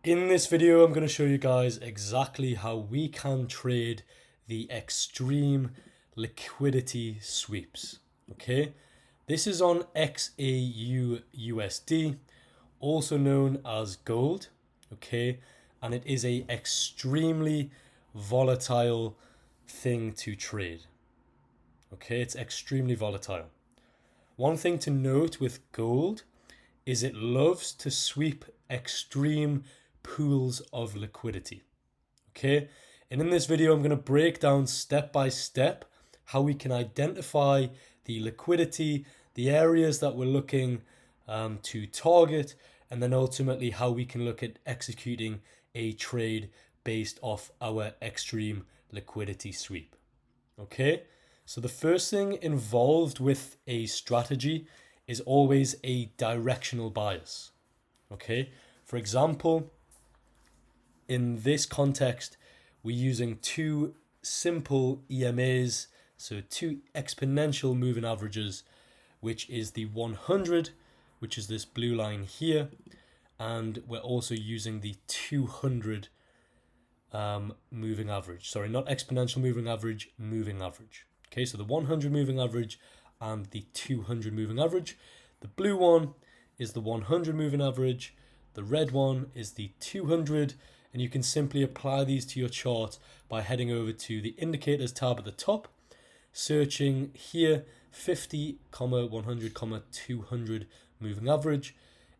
In this video, I'm going to show you guys exactly how we can trade the extreme liquidity sweeps. Okay, this is on XAU USD, also known as gold. Okay, and it is a extremely volatile thing to trade. Okay, it's extremely volatile. One thing to note with gold is it loves to sweep extreme pools of liquidity. Okay, and in this video, I'm going to break down step by step how we can identify the liquidity, the areas that we're looking to target, and then ultimately how we can look at executing a trade based off our extreme liquidity sweep. Okay, so the first thing involved with a strategy is always a directional bias. Okay, for example, in this context, we're using two simple EMAs, so two exponential moving averages, which is the 100, which is this blue line here, and we're also using the 200 moving average. Sorry, not exponential moving average, moving average. Okay, so the 100 moving average and the 200 moving average. The blue one is the 100 moving average, the red one is the 200, and you can simply apply these to your chart by heading over to the indicators tab at the top, searching here 50, 100, 200 moving average.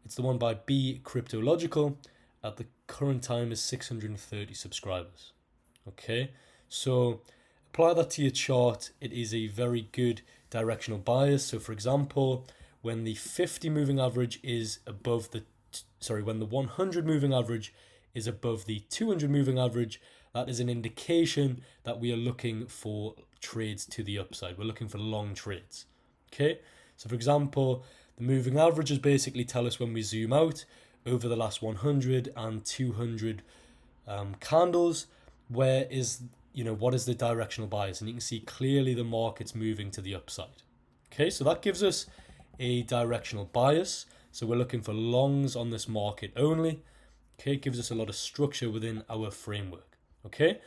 It's the one by B Cryptological. At the current time is 630 subscribers. Okay, so apply that to your chart. It is a very good directional bias. So for example, when the 50 moving average is above when the 100 moving average is above the 200 moving average, that is an indication that we are looking for trades to the upside. We're looking for long trades. Okay, so for example, the moving averages basically tell us when we zoom out over the last 100 and 200 candles, what is the directional bias, and you can see clearly the market's moving to the upside. Okay, so that gives us a directional bias. So we're looking for longs on this market only. Okay, it gives us a lot of structure within our framework. Okay,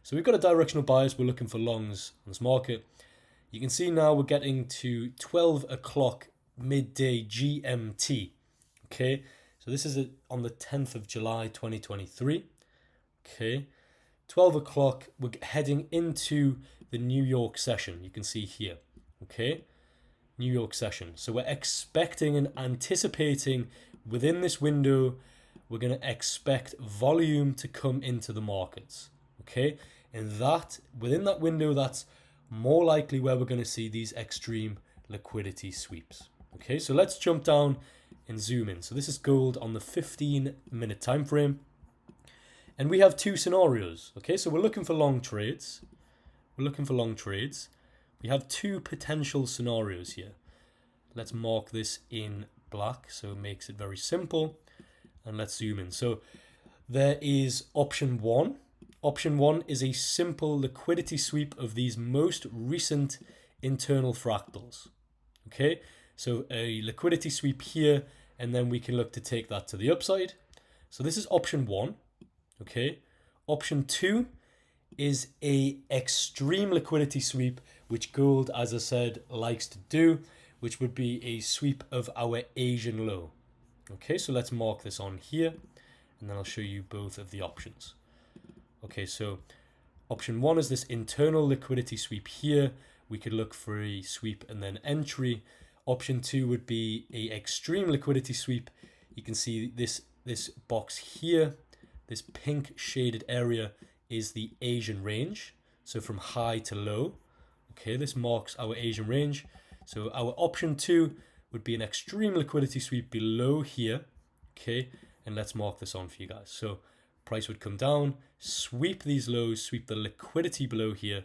so we've got a directional bias. We're looking for longs on this market. You can see now we're getting to 12 o'clock midday GMT. Okay, so this is on the 10th of July 2023. Okay, 12 o'clock, we're heading into the New York session. You can see here. Okay, New York session. So we're expecting and anticipating within this window, we're going to expect volume to come into the markets. Okay, and that within that window, that's more likely where we're going to see these extreme liquidity sweeps. Okay, so let's jump down and zoom in. So this is gold on the 15-minute time frame, and we have two scenarios. Okay, so we're looking for long trades. We have two potential scenarios here. Let's mark this in black so it makes it very simple, and let's zoom in. So there is option one. Option one is a simple liquidity sweep of these most recent internal fractals. Okay, so a liquidity sweep here, and then we can look to take that to the upside. So this is option one. Okay, option two is a extreme liquidity sweep, which gold, as I said, likes to do, which would be a sweep of our Asian low. Okay, so let's mark this on here, and then I'll show you both of the options. Okay, so option one is this internal liquidity sweep here. We could look for a sweep and then entry. Option two would be a extreme liquidity sweep. You can see this box here, this pink shaded area is the Asian range. So from high to low. Okay, this marks our Asian range. So our option two would be an extreme liquidity sweep below here. Okay, and let's mark this on for you guys. So price would come down, sweep these lows, sweep the liquidity below here.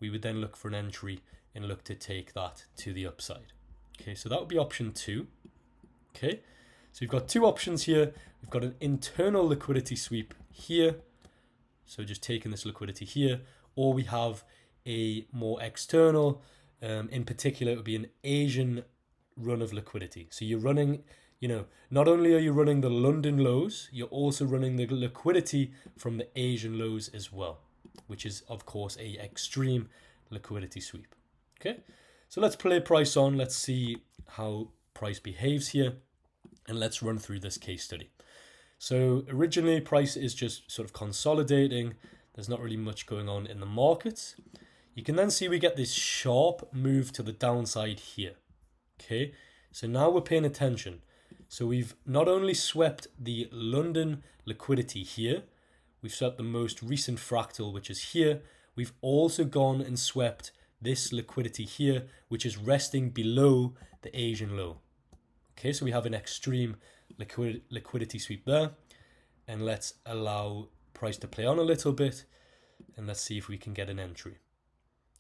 We would then look for an entry and look to take that to the upside. Okay, so that would be option two. Okay, so we've got two options here. We've got an internal liquidity sweep here. So just taking this liquidity here, or we have a more external, in particular, it would be an Asian run of liquidity. So you're running you know, not only are you running the London lows, you're also running the liquidity from the Asian lows as well, which is of course a extreme liquidity sweep. Okay, so let's play price on. Let's see how price behaves here, and let's run through this case study. So originally price is just sort of consolidating. There's not really much going on in the markets. You can then see we get this sharp move to the downside here. Okay, so now we're paying attention. So we've not only swept the London liquidity here, we've swept the most recent fractal, which is here. We've also gone and swept this liquidity here, which is resting below the Asian low. Okay, so we have an extreme liquidity sweep there. And let's allow price to play on a little bit, and let's see if we can get an entry.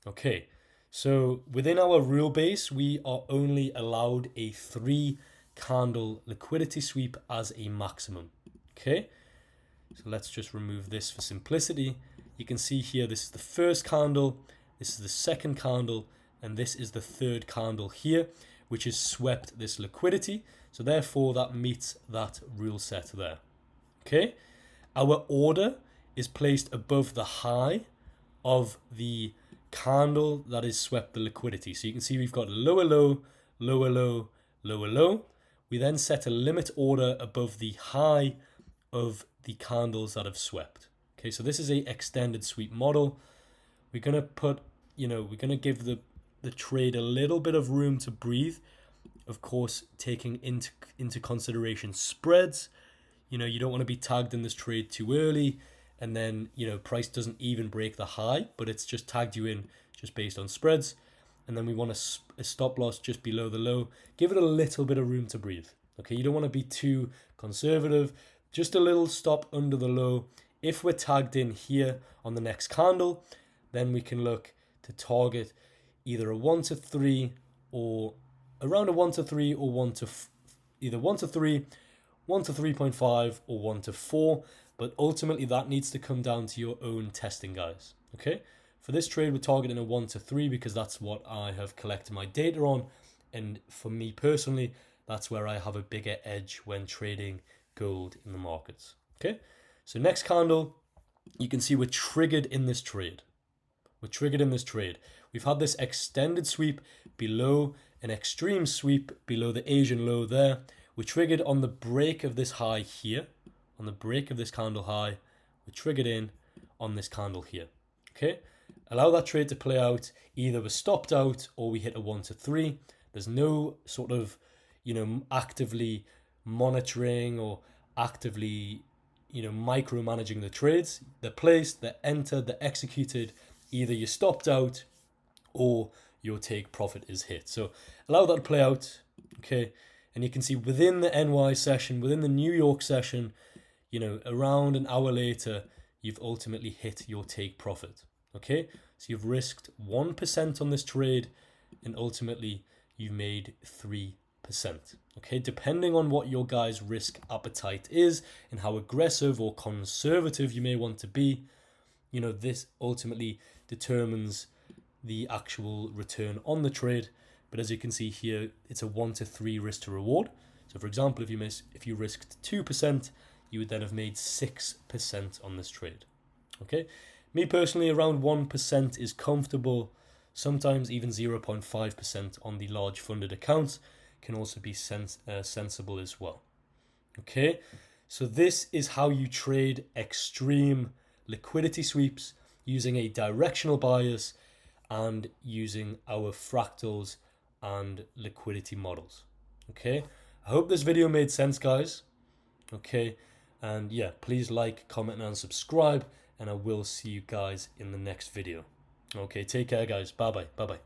Okay, so within our rule base, we are only allowed a 3 candle liquidity sweep as a maximum. Okay, so let's just remove this for simplicity. You can see here, this is the first candle, this is the second candle, and this is the third candle here, which has swept this liquidity. So therefore that meets that rule set there. Okay, our order is placed above the high of the candle that is swept the liquidity. So you can see we've got lower low, lower low, lower low. We then set a limit order above the high of the candles that have swept. Okay, so this is a extended sweep model. We're gonna put, we're gonna give the trade a little bit of room to breathe. Of course, taking into consideration spreads. You don't want to be tagged in this trade too early, and then price doesn't even break the high, but it's just tagged you in just based on spreads. And then we want a stop loss just below the low. Give it a little bit of room to breathe. Okay, you don't want to be too conservative. Just a little stop under the low. If we're tagged in here on the next candle, then we can look to target either a 1 to 3 or around a 1 to 3 or either 1 to 3, 1 to 3.5 or 1 to 4. But ultimately that needs to come down to your own testing, guys. Okay, for this trade we're targeting a 1 to 3 because that's what I have collected my data on, and for me personally that's where I have a bigger edge when trading gold in the markets. Okay, so next candle, you can see we're triggered in this trade. We've had this extended sweep below an extreme sweep below the Asian low there. We're triggered on the break of this high here, on the break of this candle high. We're triggered in on this candle here. Okay, allow that trade to play out. Either we're stopped out or we hit a 1 to 3. There's no sort of, actively monitoring or actively, micromanaging the trades. They're placed, they're entered, they're executed. Either you're stopped out or your take profit is hit. So allow that to play out. Okay, and you can see within the NY session, within the New York session, around an hour later, you've ultimately hit your take profit. Okay, so you've risked 1% on this trade, and ultimately you've made 3%. Okay, depending on what your guys' risk appetite is and how aggressive or conservative you may want to be, this ultimately determines the actual return on the trade. But as you can see here, it's a 1 to 3 risk to reward. So for example, if you risked 2%, you would then have made 6% on this trade. Okay, me personally, around 1% is comfortable. Sometimes even 0.5% on the large funded accounts can also be sensible as well. Okay, so this is how you trade extreme liquidity sweeps using a directional bias and using our fractals and liquidity models. Okay, I hope this video made sense, guys. Okay, and yeah, please like, comment, and subscribe, and I will see you guys in the next video. Okay, take care, guys. Bye bye.